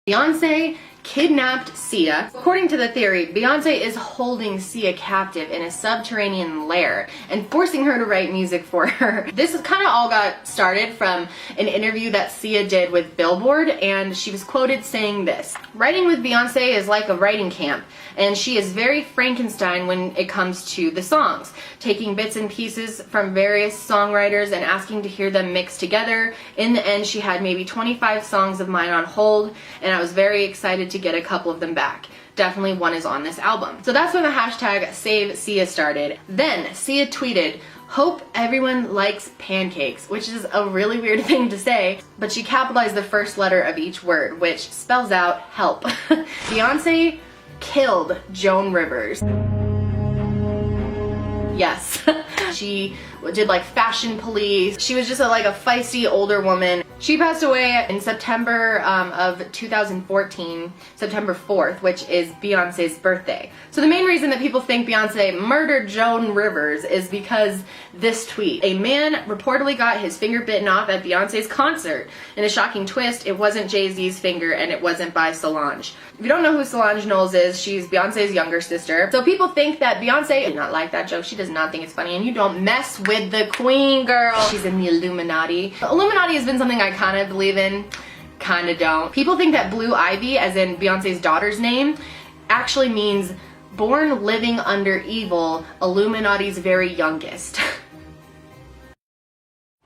Beyonce kidnapped Sia. According to the theory, Beyonce is holding Sia captive in a subterranean lair and forcing her to write music for her. This kind of all got started from an interview that Sia did with Billboard, and she was quoted saying this: "Writing with Beyonce is like a writing camp, and she is very Frankenstein when it comes to the songs, taking bits and pieces from various songwriters and asking to hear them mixed together. In the end, she had maybe 25 songs of mine on hold, and I was very excited to get a couple of them back. Definitely one is on this album." So that's when the hashtag Save Sia started. Then Sia tweeted, "Hope everyone likes pancakes," which is a really weird thing to say, but she capitalized the first letter of each word, which spells out help. Beyonce killed Joan Rivers. Yes. She did like Fashion Police. She was just like a feisty older woman. She passed away in September of 2014, September 4th, which is Beyonce's birthday. So the main reason that people think Beyonce murdered Joan Rivers is because this tweet. A man reportedly got his finger bitten off at Beyonce's concert. In a shocking twist, it wasn't Jay-Z's finger and it wasn't by Solange. If you don't know who Solange Knowles is, she's Beyonce's younger sister. So people think that Beyonce did not like that joke. She does not think it's funny, and you don't mess with the queen, girl. She's in the Illuminati. The Illuminati has been something I kind of believe in, kind of don't. People think that Blue Ivy, as in Beyonce's daughter's name, actually means born living under evil, Illuminati's very youngest.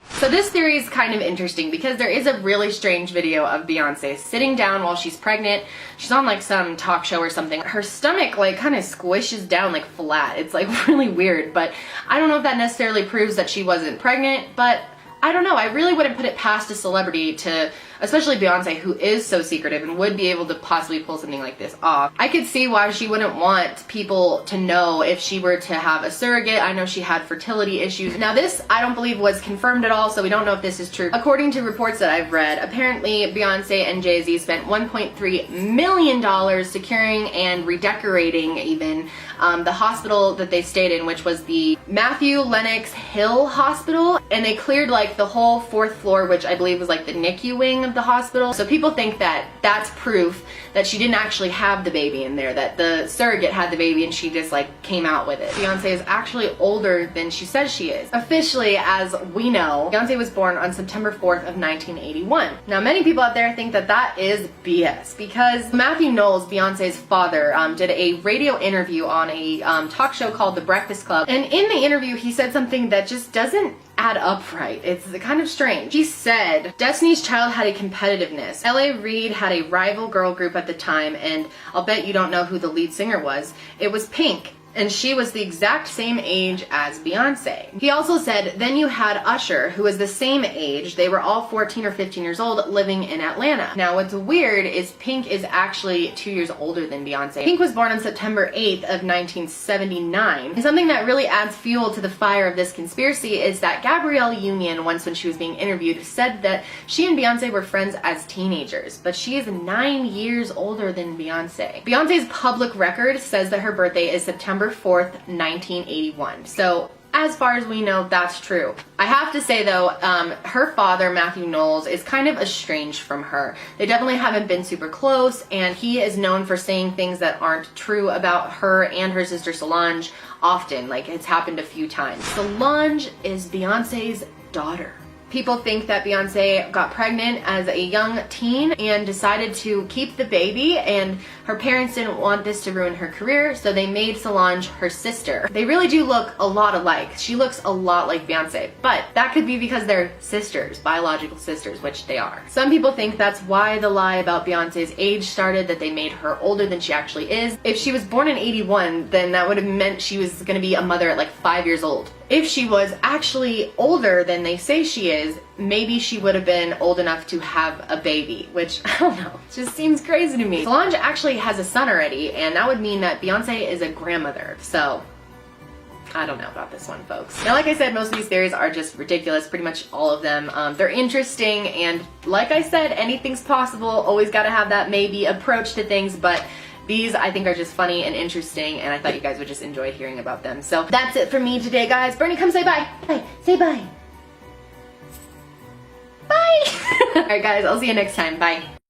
So this theory is kind of interesting because there is a really strange video of Beyonce sitting down while she's pregnant. She's on like some talk show or something. Her stomach like kind of squishes down like flat. It's like really weird, but I don't know if that necessarily proves that she wasn't pregnant, but I don't know. I really wouldn't put it past a celebrity to, especially Beyonce, who is so secretive and would be able to possibly pull something like this off. I could see why she wouldn't want people to know if she were to have a surrogate. I know she had fertility issues. Now this, I don't believe was confirmed at all, so we don't know if this is true. According to reports that I've read, apparently Beyonce and Jay-Z spent $1.3 million securing and redecorating even the hospital that they stayed in, which was the Matthew Lennox Hill Hospital, and they cleared like the whole 4th floor, which I believe was like the NICU wing of the hospital. So people think that that's proof that she didn't actually have the baby in there, that the surrogate had the baby and she just like came out with it. Beyonce is actually older than she says she is. Officially, as we know, Beyonce was born on September 4th of 1981. Now many people out there think that that is BS because Matthew Knowles, Beyonce's father, did a radio interview on a talk show called The Breakfast Club, and in the interview he said something that just doesn't add up right. It's kind of strange. He said, "Destiny's Child had a competitiveness. L.A. Reid had a rival girl group at the time, and I'll bet you don't know who the lead singer was. It was Pink. And she was the exact same age as Beyonce." He also said, "Then you had Usher, who was the same age. They were all 14 or 15 years old living in Atlanta." Now what's weird is Pink is actually 2 years older than Beyonce. Pink was born on September 8th of 1979. And something that really adds fuel to the fire of this conspiracy is that Gabrielle Union, once when she was being interviewed, said that she and Beyonce were friends as teenagers, but she is 9 years older than Beyonce. Beyonce's public record says that her birthday is September 4th, 1981. So as far as we know, that's true. I have to say though, her father, Matthew Knowles, is kind of estranged from her. They definitely haven't been super close, and he is known for saying things that aren't true about her and her sister Solange often. Like, it's happened a few times. Solange is Beyonce's daughter. People think that Beyonce got pregnant as a young teen and decided to keep the baby, and her parents didn't want this to ruin her career, so they made Solange her sister. They really do look a lot alike. She looks a lot like Beyonce, but that could be because they're sisters, biological sisters, which they are. Some people think that's why the lie about Beyonce's age started, that they made her older than she actually is. If she was born in 81, then that would have meant she was gonna be a mother at like 5 years old. If she was actually older than they say she is, maybe she would have been old enough to have a baby, which, I don't know, just seems crazy to me. Solange actually has a son already, and that would mean that Beyonce is a grandmother, so I don't know about this one, folks. Now, like I said, most of these theories are just ridiculous, pretty much all of them. They're interesting, and like I said, anything's possible. Always gotta have that maybe approach to things, but these I think are just funny and interesting, and I thought you guys would just enjoy hearing about them. So that's it for me today, guys. Bernie, come say bye. Bye. Say bye. Bye. Alright guys, I'll see you next time. Bye.